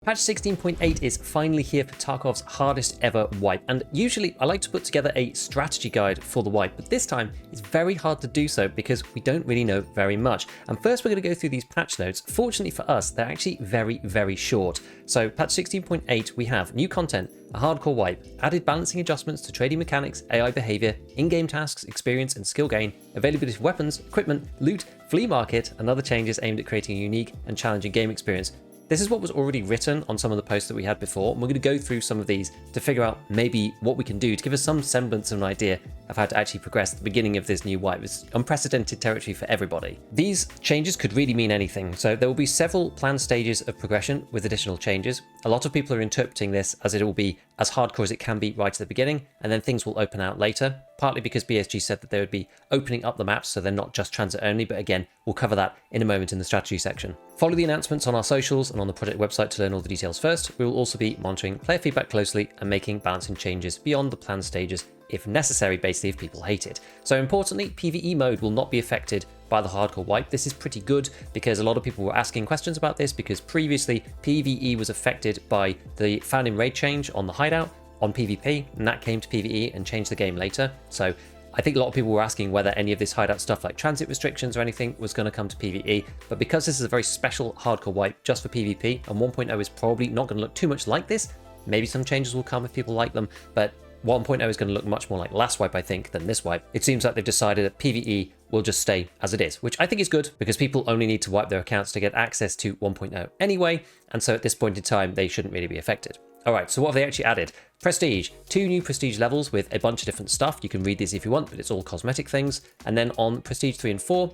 Patch 16.8 is finally here for Tarkov's hardest ever wipe, and usually I like to put together a strategy guide for the wipe, but this time it's very hard to do so because we don't really know very much. And first we're going to go through these patch notes. Fortunately for us, they're actually very short. So patch 16.8, we have new content, a hardcore wipe, added balancing adjustments to trading mechanics, AI behavior, in-game tasks, experience and skill gain, availability of weapons, equipment, loot, flea market, and other changes aimed at creating a unique and challenging game experience. This is what was already written on some of the posts that we had before, and we're going to go through some of these to figure out maybe what we can do to give us some semblance of an idea of how to actually progress at the beginning of this new wipe. It's unprecedented territory for everybody. These changes could really mean anything, so there will be several planned stages of progression with additional changes. A lot of people are interpreting this as it will be as hardcore as it can be right at the beginning, and then things will open out later, partly because BSG said that they would be opening up the maps so they're not just transit only, but again, we'll cover that in a moment in the strategy section. Follow the announcements on our socials and on the project website to learn all the details first. We will also be monitoring player feedback closely and making balancing changes beyond the planned stages if necessary, basically if people hate it. So importantly, PvE mode will not be affected by the hardcore wipe. This is pretty good because a lot of people were asking questions about this because previously PvE was affected by the found in raid change on the Hideout on PvP, and that came to PvE and changed the game later. So I think a lot of people were asking whether any of this Hideout stuff like transit restrictions or anything was going to come to PvE, but because this is a very special hardcore wipe just for PvP, and 1.0 is probably not going to look too much like this, maybe some changes will come if people like them, but 1.0 is going to look much more like last wipe, I think, than this wipe. It seems like they've decided that PvE will just stay as it is, which I think is good because people only need to wipe their accounts to get access to 1.0 anyway, and so at this point in time, they shouldn't really be affected. Alright, so what have they actually added? Prestige. 2 new Prestige levels with a bunch of different stuff. You can read these if you want, but it's all cosmetic things. And then on Prestige 3 and 4,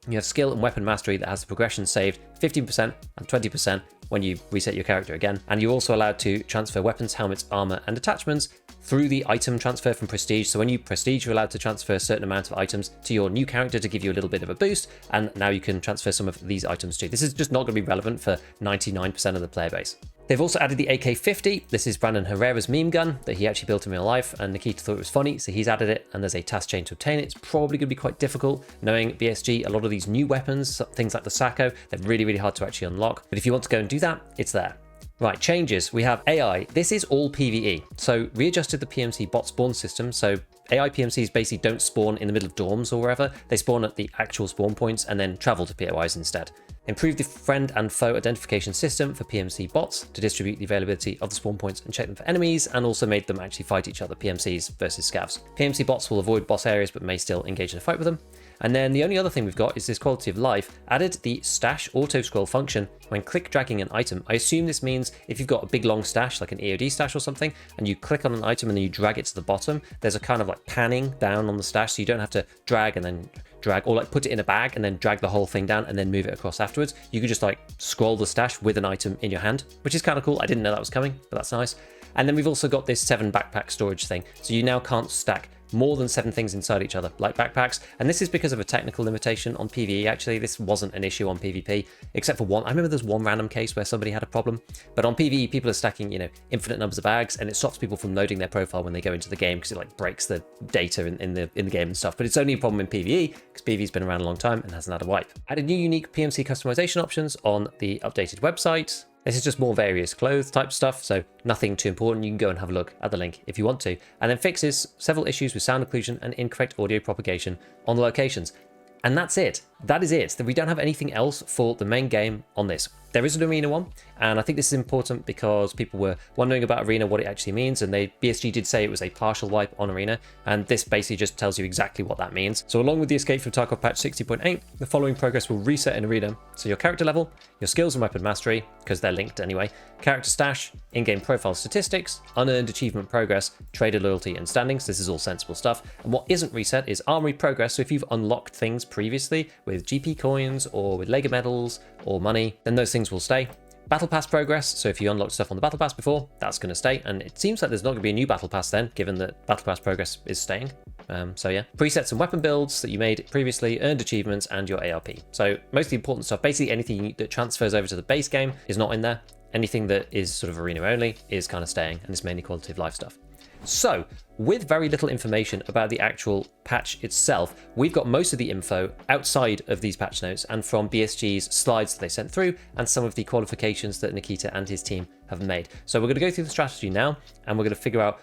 you have Skill and Weapon Mastery that has the progression saved 15% and 20% when you reset your character again. And you're also allowed to transfer weapons, helmets, armor, and attachments through the item transfer from Prestige. So when you Prestige, you're allowed to transfer a certain amount of items to your new character to give you a little bit of a boost, and now you can transfer some of these items too. This is just not going to be relevant for 99% of the player base. They've also added the AK-50. This is Brandon Herrera's meme gun that he actually built in real life, and Nikita thought it was funny, so he's added it, and there's a task chain to obtain it. It's probably going to be quite difficult. Knowing BSG, a lot of these new weapons, things like the Sacco, they're really hard to actually unlock. But if you want to go and do that, it's there. Right, changes. We have AI. This is all PvE. So readjusted the PMC bot spawn system. So AI PMCs basically don't spawn in the middle of dorms or wherever. They spawn at the actual spawn points and then travel to POIs instead. Improved the friend and foe identification system for PMC bots to distribute the availability of the spawn points and check them for enemies, and also made them actually fight each other, PMCs versus scavs. PMC bots will avoid boss areas but may still engage in a fight with them. And then the only other thing we've got is this quality of life. Added the stash auto scroll function when click dragging an item. I assume this means if you've got a big long stash, like an EOD stash or something, and you click on an item and then you drag it to the bottom, there's a kind of like panning down on the stash, so you don't have to drag and then drag, or like put it in a bag and then drag the whole thing down and then move it across afterwards. You can just like scroll the stash with an item in your hand, which is kind of cool. I didn't know that was coming, but that's nice. And then we've also got this 7 backpack storage thing. So you now can't stack more than 7 things inside each other, like backpacks. And this is because of a technical limitation on PvE. Actually, this wasn't an issue on PvP, except for one. I remember there's one random case where somebody had a problem, but on PvE, people are stacking, infinite numbers of bags, and it stops people from loading their profile when they go into the game because it like breaks the data in the game and stuff. But it's only a problem in PvE because PvE's been around a long time and hasn't had a wipe. Added new unique PMC customization options on the updated website. This is just more various clothes type stuff, so nothing too important. You can go and have a look at the link if you want to. And then fixes several issues with sound occlusion and incorrect audio propagation on the locations. And that's it. That is it. We don't have anything else for the main game on this. There is an arena one, and I think this is important because people were wondering about arena, what it actually means, and BSG did say it was a partial wipe on arena, and this basically just tells you exactly what that means. So along with the escape from Tarkov patch 60.8, the following progress will reset in arena. So your character level, your skills and weapon mastery, because they're linked anyway, character stash, in-game profile statistics, unearned achievement progress, trader loyalty and standings. This is all sensible stuff. And what isn't reset is armory progress. So if you've unlocked things previously with GP coins or with Lega medals or money, then those things will stay. Battle Pass progress, so if you unlocked stuff on the Battle Pass before, that's going to stay, and it seems like there's not going to be a new Battle Pass then, given that Battle Pass progress is staying. So yeah. Presets and weapon builds that you made previously, earned achievements, and your ARP. So most of the important stuff, basically anything that transfers over to the base game is not in there. Anything that is sort of arena only is kind of staying, and it's mainly quality of life stuff. So, with very little information about the actual patch itself, we've got most of the info outside of these patch notes and from BSG's slides that they sent through and some of the qualifications that Nikita and his team have made. So we're going to go through the strategy now, and we're going to figure out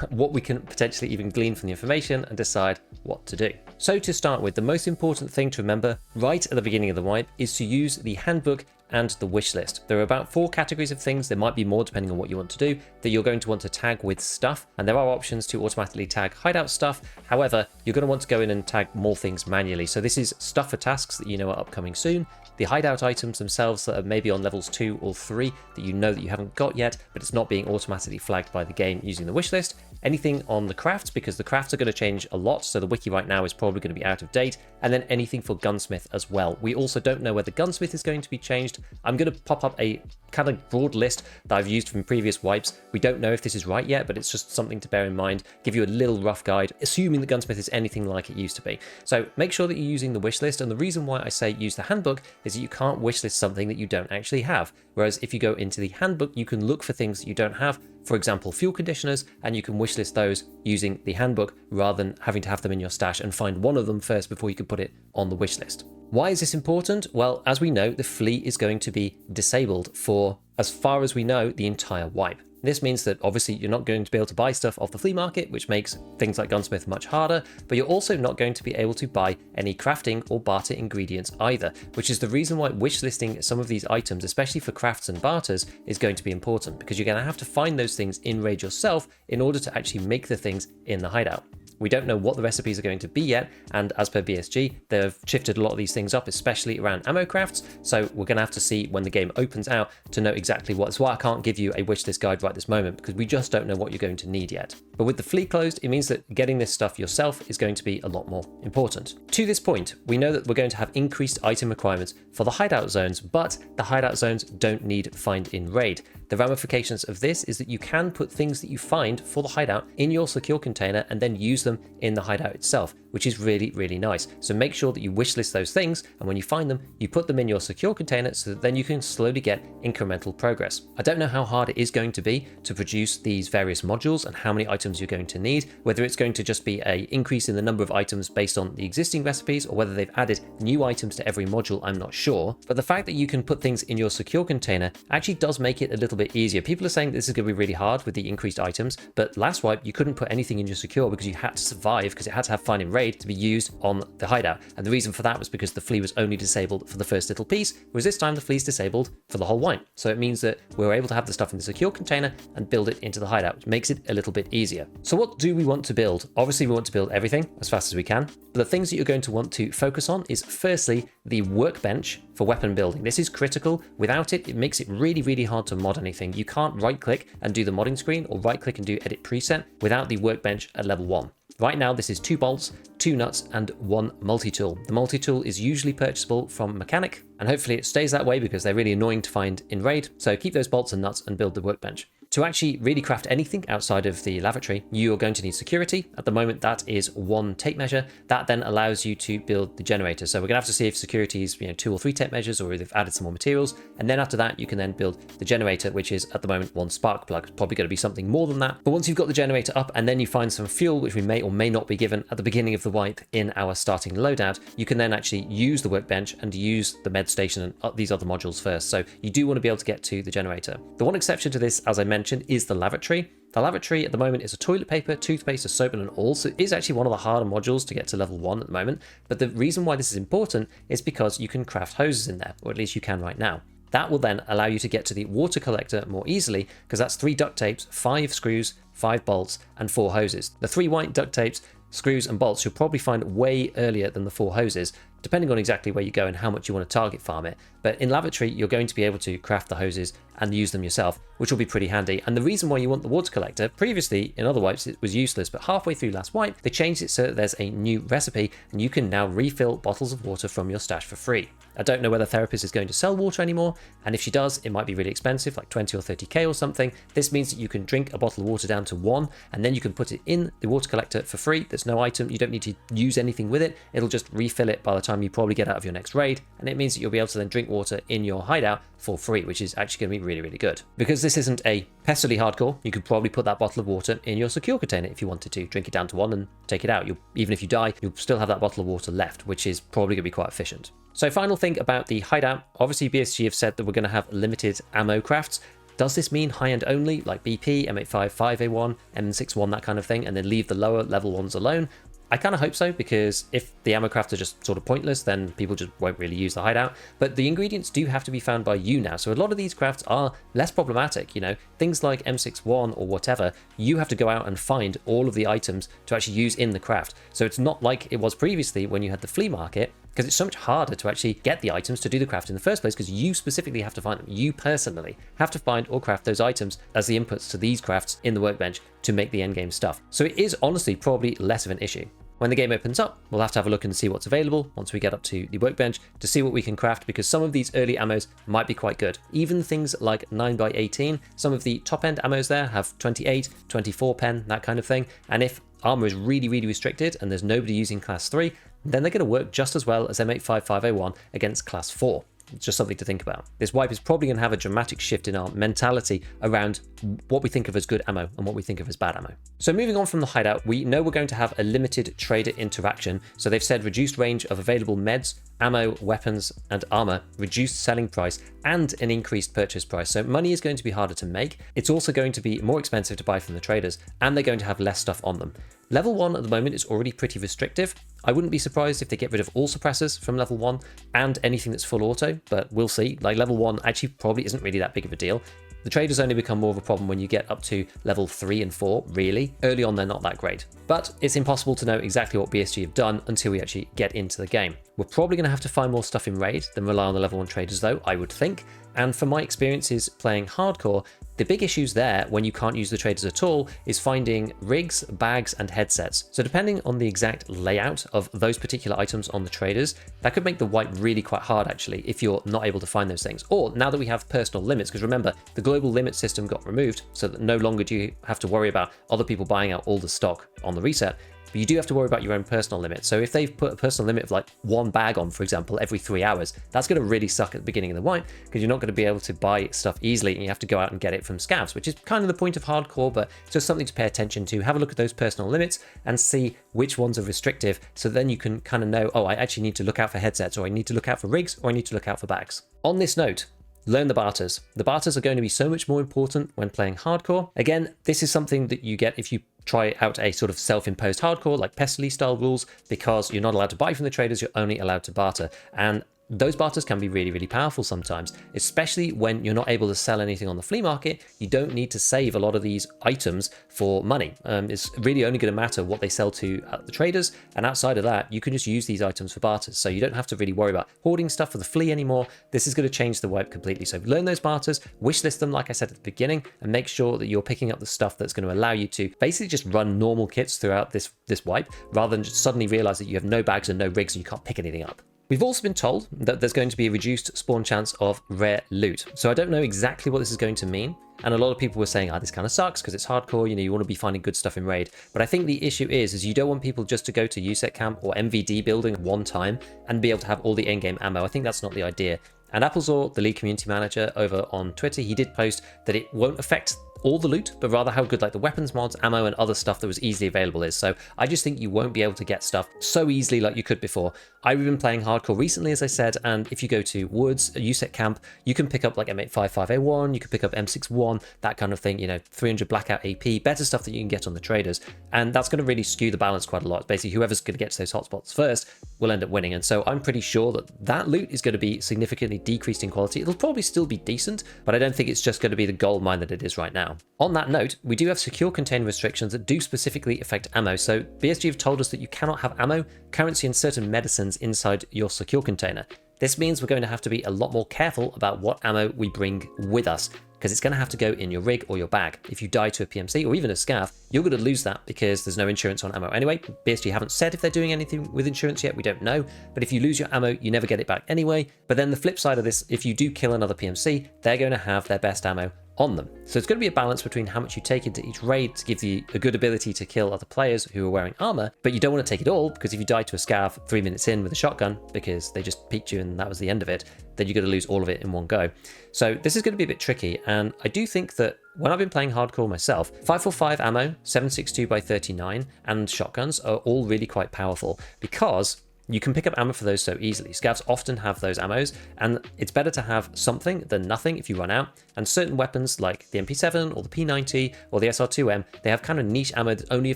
what we can potentially even glean from the information and decide what to do. So to start with, the most important thing to remember right at the beginning of the wipe is to use the handbook and the wish list. There are about 4 categories of things, there might be more depending on what you want to do, that you're going to want to tag with stuff, and there are options to automatically tag hideout stuff. However, you're going to want to go in and tag more things manually. So this is stuff for tasks that you know are upcoming soon, the hideout items themselves that are maybe on levels 2 or 3 that you know that you haven't got yet, but it's not being automatically flagged by the game using the wish list. Anything on the crafts, because the crafts are going to change a lot, so the wiki right now is probably going to be out of date, and then anything for gunsmith as well. We also don't know whether gunsmith is going to be changed. I'm going to pop up a kind of broad list that I've used from previous wipes. We don't know if this is right yet, but it's just something to bear in mind, give you a little rough guide, assuming the gunsmith is anything like it used to be. So make sure that you're using the wish list, and the reason why I say use the handbook is that you can't wish list something that you don't actually have. Whereas if you go into the handbook, you can look for things that you don't have, for example, fuel conditioners, and you can wish list those using the handbook rather than having to have them in your stash and find one of them first before you can put it on the wish list. Why is this important? Well, as we know, the fleet is going to be disabled for, as far as we know, the entire wipe. This means that obviously you're not going to be able to buy stuff off the flea market, which makes things like gunsmith much harder, but you're also not going to be able to buy any crafting or barter ingredients either, which is the reason why wish listing some of these items, especially for crafts and barters, is going to be important, because you're going to have to find those things in Raid yourself in order to actually make the things in the hideout. We don't know what the recipes are going to be yet, and as per BSG, they've shifted a lot of these things up, especially around ammo crafts, so we're going to have to see when the game opens out to know exactly what. That's why I can't give you a wishlist guide right this moment, because we just don't know what you're going to need yet. But with the fleet closed, it means that getting this stuff yourself is going to be a lot more important. To this point, we know that we're going to have increased item requirements for the hideout zones, but the hideout zones don't need find in Raid. The ramifications of this is that you can put things that you find for the hideout in your secure container and then use them in the hideout itself, which is really, really nice. So make sure that you wishlist those things, and when you find them, you put them in your secure container so that then you can slowly get incremental progress. I don't know how hard it is going to be to produce these various modules and how many items you're going to need, whether it's going to just be an increase in the number of items based on the existing recipes or whether they've added new items to every module, I'm not sure. But the fact that you can put things in your secure container actually does make it a little bit easier. People are saying this is going to be really hard with the increased items, but last wipe you couldn't put anything in your secure because you had to survive, because it had to have find in Raid to be used on the hideout. And the reason for that was because the flea was only disabled for the first little piece, whereas this time the flea's disabled for the whole wipe. So it means that we're able to have the stuff in the secure container and build it into the hideout, which makes it a little bit easier. So what do we want to build? Obviously we want to build everything as fast as we can, but the things that you're going to want to focus on is firstly the workbench for weapon building. This is critical. Without it, it makes it really, really hard to mod anything. You can't right click and do the modding screen or right click and do edit preset without the workbench at level 1. Right now, this is 2 bolts, 2 nuts, and 1 multi-tool. The multi-tool is usually purchasable from Mechanic, and hopefully it stays that way because they're really annoying to find in Raid, so keep those bolts and nuts and build the workbench. To actually really craft anything outside of the lavatory, you are going to need security. At the moment, that is 1 tape measure. That then allows you to build the generator. So we're going to have to see if security is 2 or 3 tape measures or if they've added some more materials. And then after that, you can then build the generator, which is at the moment 1 spark plug. It's probably going to be something more than that. But once you've got the generator up and then you find some fuel, which we may or may not be given at the beginning of the wipe in our starting loadout, you can then actually use the workbench and use the med station and these other modules first. So you do want to be able to get to the generator. The one exception to this, as I mentioned, is the lavatory. The lavatory at the moment is a toilet paper, toothpaste, a soap and an oil, so it is actually one of the harder modules to get to level 1 at the moment. But the reason why this is important is because you can craft hoses in there, or at least you can right now. That will then allow you to get to the water collector more easily, because that's 3 duct tapes, 5 screws, 5 bolts, and 4 hoses. The 3 white duct tapes, screws and bolts you'll probably find way earlier than the 4 hoses, depending on exactly where you go and how much you want to target farm it. But in lavatory, you're going to be able to craft the hoses and use them yourself, which will be pretty handy. And the reason why you want the water collector, previously in other wipes it was useless, but halfway through last wipe, they changed it so that there's a new recipe and you can now refill bottles of water from your stash for free. I don't know whether Therapist is going to sell water anymore, and if she does, it might be really expensive, like 20 or 30k or something. This means that you can drink a bottle of water down to 1, and then you can put it in the water collector for free. There's no item, you don't need to use anything with it. It'll just refill it by the time you probably get out of your next raid, and it means that you'll be able to then drink water in your hideout for free, which is actually going to be really, really good. Because this isn't a pestily hardcore, you could probably put that bottle of water in your secure container if you wanted to. Drink it down to 1 and take it out. Even if you die, you'll still have that bottle of water left, which is probably going to be quite efficient. So final thing about the hideout, obviously BSG have said that we're going to have limited ammo crafts. Does this mean high-end only, like BP, M85 5A1, M61, that kind of thing, and then leave the lower level ones alone? I kind of hope so, because if the ammo crafts are just sort of pointless, then people just won't really use the hideout. But the ingredients do have to be found by you now, so a lot of these crafts are less problematic, you know. Things like M61 or whatever, you have to go out and find all of the items to actually use in the craft. So it's not like it was previously when you had the flea market, because it's so much harder to actually get the items to do the craft in the first place, because you specifically have to find them. You personally have to find or craft those items as the inputs to these crafts in the workbench to make the endgame stuff. So it is honestly probably less of an issue. When the game opens up, we'll have to have a look and see what's available once we get up to the workbench to see what we can craft, because some of these early ammos might be quite good. Even things like 9x18, some of the top end ammos there have 28, 24 pen, that kind of thing. And if armor is really, really restricted and there's nobody using class 3, then they're going to work just as well as M85 5A1 against class 4. It's just something to think about. This wipe is probably going to have a dramatic shift in our mentality around what we think of as good ammo and what we think of as bad ammo. So moving on from the hideout, we know we're going to have a limited trader interaction. So they've said reduced range of available meds, ammo, weapons, and armor, reduced selling price, and an increased purchase price. So money is going to be harder to make. It's also going to be more expensive to buy from the traders, and they're going to have less stuff on them. Level 1 at the moment is already pretty restrictive. I wouldn't be surprised if they get rid of all suppressors from level 1 and anything that's full auto, but we'll see. Like level 1 actually probably isn't really that big of a deal. The traders only become more of a problem when you get up to level 3 and 4, really. Early on, they're not that great. But it's impossible to know exactly what BSG have done until we actually get into the game. We're probably going to have to find more stuff in raid than rely on the level 1 traders though, I would think. And from my experiences playing hardcore, the big issues there when you can't use the traders at all is finding rigs, bags, and headsets. So depending on the exact layout of those particular items on the traders, that could make the wipe really quite hard actually if you're not able to find those things. Or now that we have personal limits, because remember, the global limit system got removed so that no longer do you have to worry about other people buying out all the stock on the reset. But you do have to worry about your own personal limit. So if they've put a personal limit of like 1 bag on, for example, every 3 hours, that's going to really suck at the beginning of the wipe, because you're not going to be able to buy stuff easily and you have to go out and get it from scavs, which is kind of the point of hardcore, but it's just something to pay attention to. Have a look at those personal limits and see which ones are restrictive, so then you can kind of know, oh, I actually need to look out for headsets, or I need to look out for rigs, or I need to look out for bags. On this note, learn the barters. The barters are going to be so much more important when playing hardcore. Again, this is something that you get if you try out a sort of self-imposed hardcore like Pestily style rules, because you're not allowed to buy from the traders, you're only allowed to barter. And those barters can be really, really powerful sometimes, especially when you're not able to sell anything on the flea market. You don't need to save a lot of these items for money. It's really only going to matter what they sell to the traders, and outside of that, you can just use these items for barters. So you don't have to really worry about hoarding stuff for the flea anymore. This is going to change the wipe completely. So learn those barters, wishlist them like I said at the beginning, and make sure that you're picking up the stuff that's going to allow you to basically just run normal kits throughout this wipe, rather than just suddenly realize that you have no bags and no rigs and you can't pick anything up. We've also been told that there's going to be a reduced spawn chance of rare loot. So I don't know exactly what this is going to mean. And a lot of people were saying, this kind of sucks because it's hardcore, you know, you want to be finding good stuff in raid. But I think the issue is you don't want people just to go to USEC camp or MVD building one time and be able to have all the in-game ammo. I think that's not the idea. And Applezor, the lead community manager over on Twitter, he did post that it won't affect all the loot, but rather how good like the weapons mods, ammo, and other stuff that was easily available is. So I just think you won't be able to get stuff so easily like you could before. I've been playing hardcore recently, as I said, and if you go to Woods, a USEC camp, you can pick up like M85 5A1, you can pick up M61, that kind of thing, you know, 300 blackout AP, better stuff that you can get on the traders. And that's going to really skew the balance quite a lot. Basically, whoever's going to get to those hotspots first will end up winning. And so I'm pretty sure that that loot is going to be significantly decreased in quality. It'll probably still be decent, but I don't think it's just going to be the gold mine that it is right now. On that note, we do have secure container restrictions that do specifically affect ammo. So BSG have told us that you cannot have ammo, currency, and certain medicines inside your secure container. This means we're going to have to be a lot more careful about what ammo we bring with us, because it's going to have to go in your rig or your bag. If you die to a PMC or even a scav, you're going to lose that because there's no insurance on ammo anyway. BSG haven't said if they're doing anything with insurance yet, we don't know. But if you lose your ammo, you never get it back anyway. But then the flip side of this, if you do kill another PMC, they're going to have their best ammo on them. So it's going to be a balance between how much you take into each raid to give you a good ability to kill other players who are wearing armor, but you don't want to take it all, because if you die to a scav 3 minutes in with a shotgun because they just peeked you and that was the end of it, then you're going to lose all of it in one go. So this is going to be a bit tricky, and I do think that when I've been playing hardcore myself, 545 ammo, 7.62 by 39 and shotguns are all really quite powerful because you can pick up ammo for those so easily. Scavs often have those ammos, and it's better to have something than nothing if you run out. And certain weapons like the MP7 or the P90 or the SR2M, they have kind of niche ammo. There's only a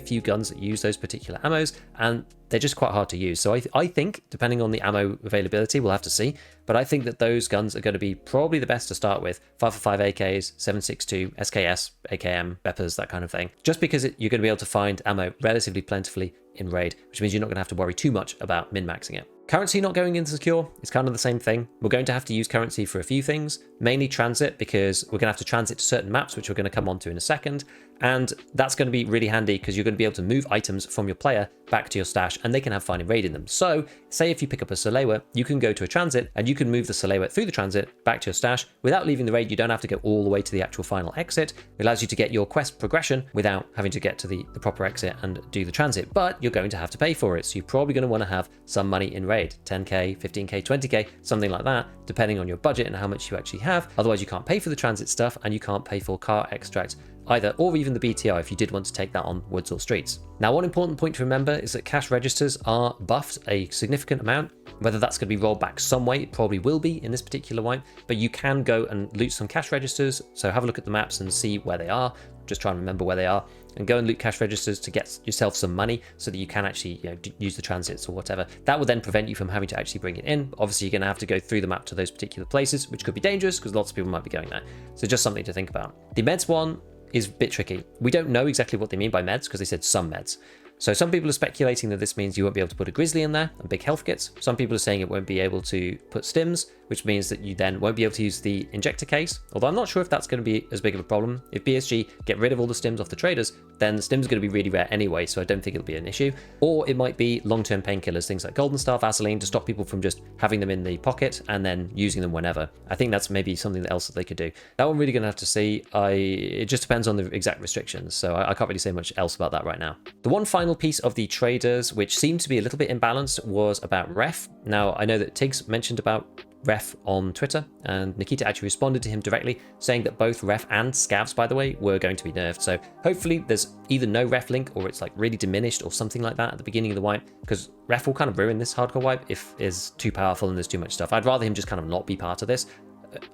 few guns that use those particular ammos, and they're just quite hard to use. So I think, depending on the ammo availability, we'll have to see, but I think that those guns are going to be probably the best to start with. 555 AKs, 7.62, SKS, AKM, Beppers, that kind of thing. Just because you're going to be able to find ammo relatively plentifully in raid, which means you're not going to have to worry too much about min-maxing it. Currency not going into secure is kind of the same thing. We're going to have to use currency for a few things, mainly transit, because we're going to have to transit to certain maps, which we're going to come on to in a second. And that's going to be really handy because you're going to be able to move items from your player back to your stash, and they can have fun in raid in them. So say if you pick up a Salewa, you can go to a transit and you can move the Salewa through the transit back to your stash without leaving the raid. You don't have to go all the way to the actual final exit. It allows you to get your quest progression without having to get to the proper exit and do the transit, but you're going to have to pay for it. So you're probably going to want to have some money in raid, 10k, 15k, 20k, something like that, depending on your budget and how much you actually have. Otherwise you can't pay for the transit stuff, and you can't pay for car extract either, or even the BTR if you did want to take that on woods or streets. Now, one important point to remember is that cash registers are buffed a significant amount. Whether that's going to be rolled back some way, it probably will be in this particular wipe, but you can go and loot some cash registers. So have a look at the maps and see where they are. Just try and remember where they are, and go and loot cash registers to get yourself some money so that you can actually, use the transits or whatever. That will then prevent you from having to actually bring it in. Obviously, you're going to have to go through the map to those particular places, which could be dangerous because lots of people might be going there. So just something to think about. The meds one is a bit tricky. We don't know exactly what they mean by meds because they said some meds. So some people are speculating that this means you won't be able to put a grizzly in there and big health kits. Some people are saying it won't be able to put stims, which means that you then won't be able to use the injector case. Although I'm not sure if that's going to be as big of a problem. If BSG get rid of all the stims off the traders, then the stims are going to be really rare anyway, so I don't think it'll be an issue. Or it might be long-term painkillers, things like Golden Star, Vaseline, to stop people from just having them in the pocket and then using them whenever. I think that's maybe something else that they could do. That one really going to have to see. It just depends on the exact restrictions, so I can't really say much else about that right now. The one final piece of the traders, which seemed to be a little bit imbalanced, was about ref. Now, I know that Tiggs mentioned about ref on Twitter, and Nikita actually responded to him directly saying that both ref and scavs, by the way, were going to be nerfed. So hopefully there's either no ref link or it's like really diminished or something like that at the beginning of the wipe, because ref will kind of ruin this hardcore wipe if it's too powerful and there's too much stuff. I'd rather him just kind of not be part of this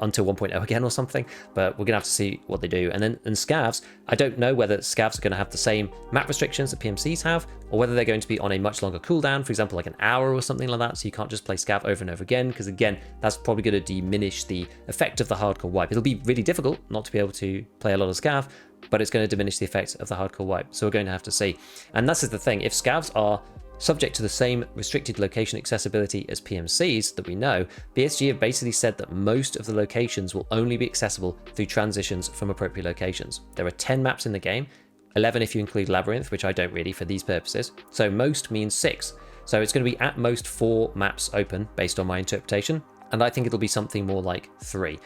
until 1.0 again or something, but we're gonna have to see what they do. And then scavs, I don't know whether scavs are going to have the same map restrictions that PMCs have, or whether they're going to be on a much longer cooldown, for example like an hour or something like that, so you can't just play scav over and over again, because again that's probably going to diminish the effect of the hardcore wipe. It'll be really difficult not to be able to play a lot of scav, but it's going to diminish the effect of the hardcore wipe, so we're going to have to see. And that's the thing, if scavs are subject to the same restricted location accessibility as PMCs that we know, BSG have basically said that most of the locations will only be accessible through transitions from appropriate locations. There are 10 maps in the game, 11 if you include Labyrinth, which I don't really for these purposes, so most means 6. So it's going to be at most 4 maps open based on my interpretation, and I think it'll be something more like 3.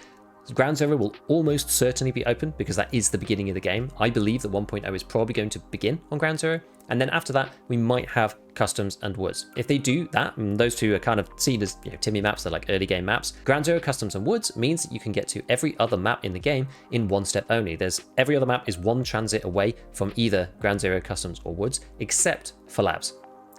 Ground Zero will almost certainly be open because that is the beginning of the game. I believe that 1.0 is probably going to begin on Ground Zero, and then after that we might have Customs and Woods. If they do that, and those two are kind of seen as Timmy maps, they're like early game maps, Ground Zero, Customs and Woods means that you can get to every other map in the game in one step only. Every other map is one transit away from either Ground Zero, Customs or Woods, except for labs,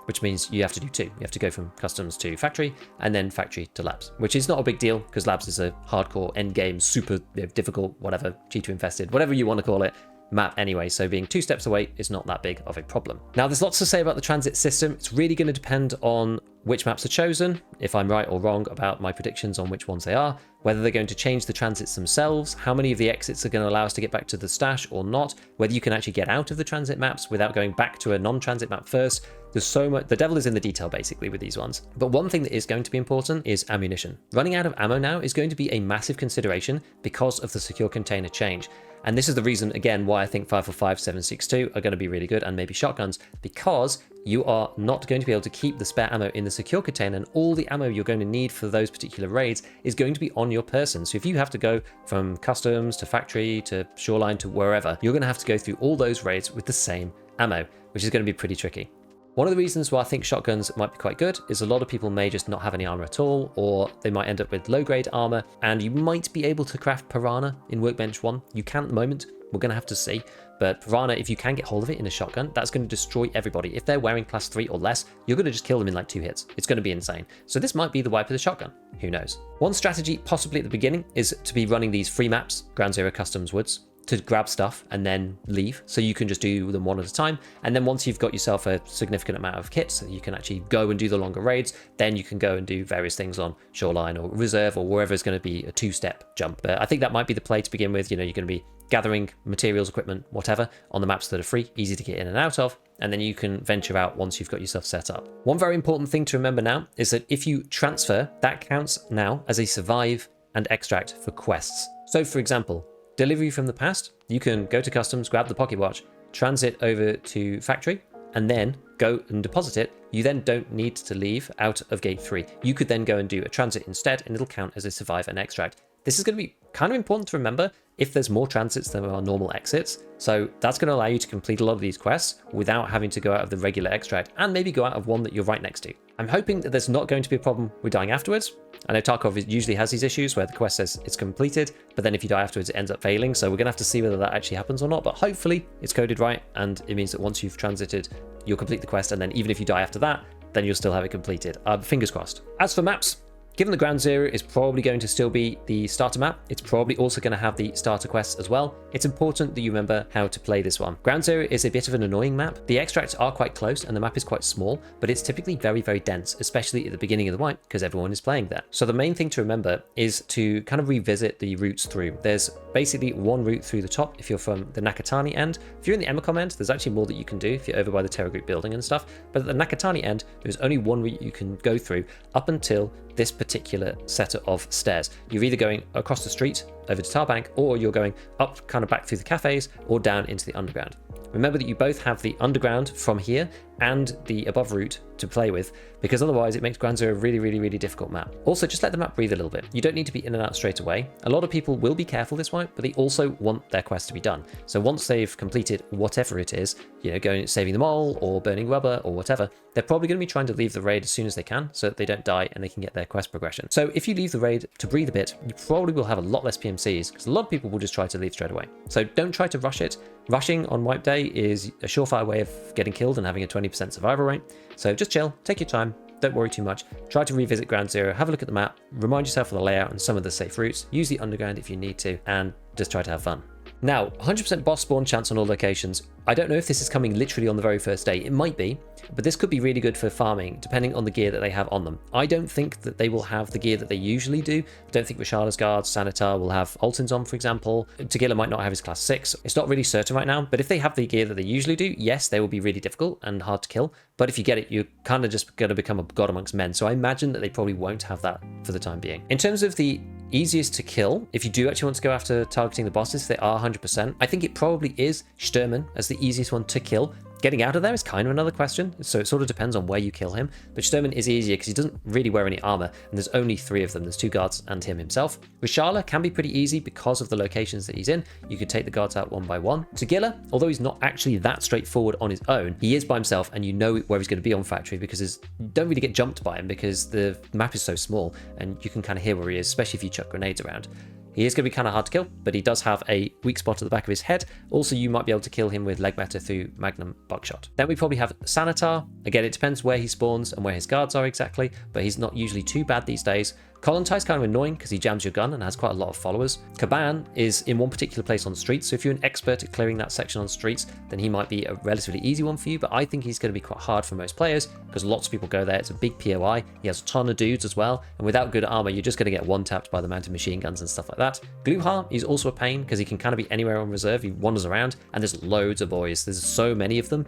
which means you have to do 2. You have to go from customs to factory and then factory to labs, which is not a big deal because labs is a hardcore end game, super difficult, whatever, cheater infested, whatever you want to call it, map anyway, so being 2 steps away is not that big of a problem. Now, there's lots to say about the transit system. It's really going to depend on which maps are chosen, if I'm right or wrong about my predictions on which ones they are, whether they're going to change the transits themselves, how many of the exits are going to allow us to get back to the stash or not, whether you can actually get out of the transit maps without going back to a non-transit map first. There's so much, the devil is in the detail basically with these ones. But one thing that is going to be important is ammunition. Running out of ammo now is going to be a massive consideration because of the secure container change. And this is the reason, again, why I think 545, 7.62 are going to be really good, and maybe shotguns, because you are not going to be able to keep the spare ammo in the secure container, and all the ammo you're going to need for those particular raids is going to be on your person. So if you have to go from customs to factory to shoreline to wherever, you're going to have to go through all those raids with the same ammo, which is going to be pretty tricky. One of the reasons why I think shotguns might be quite good is a lot of people may just not have any armor at all, or they might end up with low-grade armor, and you might be able to craft Piranha in Workbench 1. You can at the moment, we're going to have to see, but Piranha, if you can get hold of it in a shotgun, that's going to destroy everybody. If they're wearing class 3 or less, you're going to just kill them in like 2 hits. It's going to be insane. So this might be the wipe of the shotgun. Who knows? One strategy, possibly at the beginning, is to be running these free maps, Ground Zero Customs Woods, to grab stuff and then leave, so you can just do them one at a time. And then once you've got yourself a significant amount of kits, so you can actually go and do the longer raids, then you can go and do various things on shoreline or reserve or wherever is going to be a 2-step jump. But I think that might be the play to begin with. You know, you're going to be gathering materials, equipment, whatever, on the maps that are free, easy to get in and out of, and then you can venture out once you've got yourself set up. One very important thing to remember now is that if you transfer, that counts now as a survive and extract for quests. So for example, delivery from the past, you can go to customs, grab the pocket watch, transit over to factory, and then go and deposit it. You then don't need to leave out of gate 3. You could then go and do a transit instead, and it'll count as a survive and extract. This is going to be kind of important to remember if there's more transits than there are normal exits. So that's going to allow you to complete a lot of these quests without having to go out of the regular extract, and maybe go out of one that you're right next to. I'm hoping that there's not going to be a problem with dying afterwards. I know Tarkov usually has these issues where the quest says it's completed, but then if you die afterwards, it ends up failing. So we're going to have to see whether that actually happens or not. But hopefully it's coded right, and it means that once you've transited, you'll complete the quest. And then even if you die after that, then you'll still have it completed. Fingers crossed. As for maps, given the Ground Zero is probably going to still be the starter map, it's probably also going to have the starter quests as well. It's important that you remember how to play this one. Ground Zero is a bit of an annoying map. The extracts are quite close and the map is quite small, but it's typically very, very dense, especially at the beginning of the wipe because everyone is playing there. So the main thing to remember is to kind of revisit the routes through. There's basically one route through the top if you're from the Nakatani end. If you're in the Emacom end, there's actually more that you can do if you're over by the Terra Group building and stuff. But at the Nakatani end, there's only one route you can go through up until this particular set of stairs. You're either going across the street over to Tarbank, or you're going up kind of back through the cafes or down into the underground. Remember that you both have the underground from here and the above route to play with, because otherwise it makes Ground Zero a really, really, really difficult map. Also, just let the map breathe a little bit. You don't need to be in and out straight away. A lot of people will be careful this wipe, but they also want their quest to be done. So once they've completed whatever it is, you know, going saving them all or burning rubber or whatever, they're probably going to be trying to leave the raid as soon as they can so that they don't die and they can get their quest progression. So if you leave the raid to breathe a bit, you probably will have a lot less PMCs because a lot of people will just try to leave straight away. So don't try to rush it. Rushing on wipe day is a surefire way of getting killed and having a 20% survival rate. So just chill, take your time, don't worry too much. Try to revisit Ground Zero, have a look at the map, remind yourself of the layout and some of the safe routes, use the underground if you need to, and just try to have fun. Now, 100% boss spawn chance on all locations. I don't know if this is coming literally on the very first day. It might be, but this could be really good for farming, depending on the gear that they have on them. I don't think that they will have the gear that they usually do. I don't think Rishala's guards, Sanitar will have Alton's on, for example. Tagilla might not have his class 6. It's not really certain right now, but if they have the gear that they usually do, yes, they will be really difficult and hard to kill. But if you get it, you're kind of just going to become a god amongst men. So I imagine that they probably won't have that for the time being. In terms of the easiest to kill, if you do actually want to go after targeting the bosses, they are 100%. I think it probably is Sturman as the easiest one to kill. Getting out of there is kind of another question, so it sort of depends on where you kill him. But Sturman is easier because he doesn't really wear any armor, and there's only 3 of them. There's 2 guards and him himself. Rishala can be pretty easy because of the locations that he's in. You could take the guards out one by one. Tagilla, although he's not actually that straightforward on his own, he is by himself, and you know where he's going to be on factory because you don't really get jumped by him because the map is so small, and you can kind of hear where he is, especially if you chuck grenades around. He is going to be kind of hard to kill, but he does have a weak spot at the back of his head. Also, you might be able to kill him with leg matter through Magnum Buckshot. Then we probably have Sanitar. Again, it depends where he spawns and where his guards are exactly, but he's not usually too bad these days. Kolontai is kind of annoying because he jams your gun and has quite a lot of followers. Kaban is in one particular place on streets, so if you're an expert at clearing that section on streets, then he might be a relatively easy one for you, but I think he's going to be quite hard for most players because lots of people go there. It's a big POI. He has a ton of dudes as well, and without good armor, you're just going to get one-tapped by the mounted machine guns and stuff like that. Gluha is also a pain because he can kind of be anywhere on reserve. He wanders around, and there's loads of boys. There's so many of them.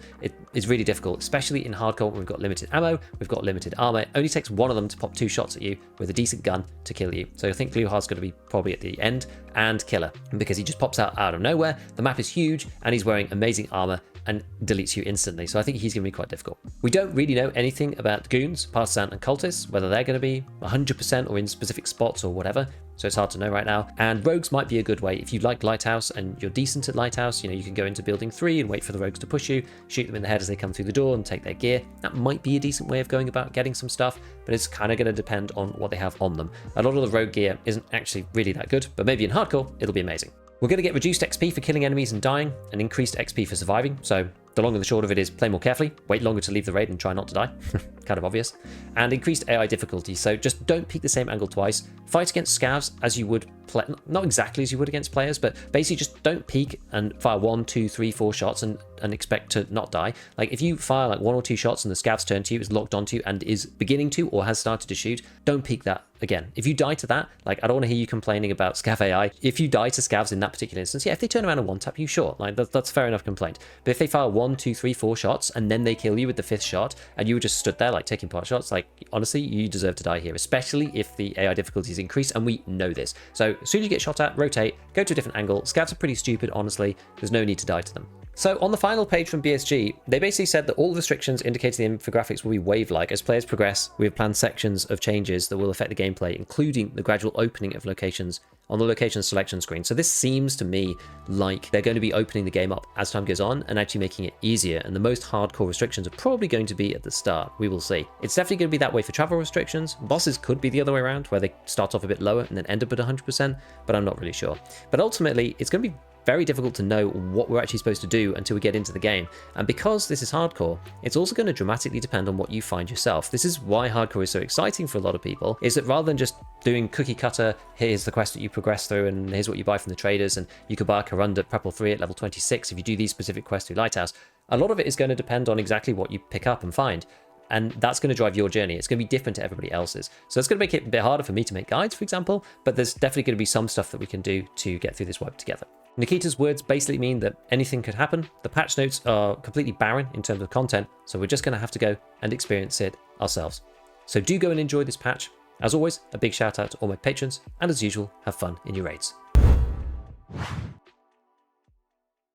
It's really difficult, especially in hardcore when we've got limited ammo, we've got limited armor. It only takes one of them to pop 2 shots at you with a decent gun to kill you. So I think Gluha's going to be probably at the end and killer because he just pops out of nowhere. The map is huge, and he's wearing amazing armor and deletes you instantly. So I think he's going to be quite difficult. We don't really know anything about goons, partisan, and cultists, whether they're going to be 100% or in specific spots or whatever. So it's hard to know right now. And rogues might be a good way. If you like Lighthouse and you're decent at Lighthouse, you can go into building 3 and wait for the rogues to push you, shoot them in the head as they come through the door and take their gear. That might be a decent way of going about getting some stuff, but it's kind of going to depend on what they have on them. A lot of the rogue gear isn't actually really that good, but maybe in hardcore, it'll be amazing. We're going to get reduced XP for killing enemies and dying, and increased XP for surviving. So the long and the short of it is play more carefully, wait longer to leave the raid and try not to die. Kind of obvious. And increased AI difficulty. So just don't peek the same angle twice. Fight against scavs as you would play, not exactly as you would against players, but basically just don't peek and fire 1, 2, 3, 4 shots and expect to not die. Like if you fire like 1 or 2 shots and the scav's turn to you, is locked onto you and is beginning to or has started to shoot, don't peek that again. If you die to that, like I don't want to hear you complaining about scav AI. If you die to scavs in that particular instance, yeah, if they turn around and one-tap you, sure, like that's fair enough complaint. But if they fire 1, 2, 3, 4 shots and then they kill you with the 5th shot and you were just stood there like taking pot shots, like honestly, you deserve to die here, especially if the AI difficulty is increased, and we know this. So as soon as you get shot at, rotate, go to a different angle. Scavs are pretty stupid, honestly. There's no need to die to them. So on the final page from BSG, they basically said that all restrictions indicating the infographics will be wave-like. As players progress, we have planned sections of changes that will affect the gameplay, including the gradual opening of locations on the location selection screen. So this seems to me like they're going to be opening the game up as time goes on and actually making it easier. And the most hardcore restrictions are probably going to be at the start. We will see. It's definitely going to be that way for travel restrictions. Bosses could be the other way around, where they start off a bit lower and then end up at 100%, but I'm not really sure. But ultimately, it's going to be very difficult to know what we're actually supposed to do until we get into the game. And because this is hardcore, it's also going to dramatically depend on what you find yourself. This is why hardcore is so exciting for a lot of people, is that rather than just doing cookie cutter, here's the quest that you progress through and here's what you buy from the traders, and you could buy a Karunda Prepel 3 at level 26 if you do these specific quests through Lighthouse, a lot of it is going to depend on exactly what you pick up and find. And that's going to drive your journey. It's going to be different to everybody else's. So it's going to make it a bit harder for me to make guides, for example, but there's definitely going to be some stuff that we can do to get through this wipe together. Nikita's words basically mean that anything could happen. The patch notes are completely barren in terms of content, so we're just going to have to go and experience it ourselves. So do go and enjoy this patch. As always, a big shout out to all my patrons, and as usual, have fun in your raids.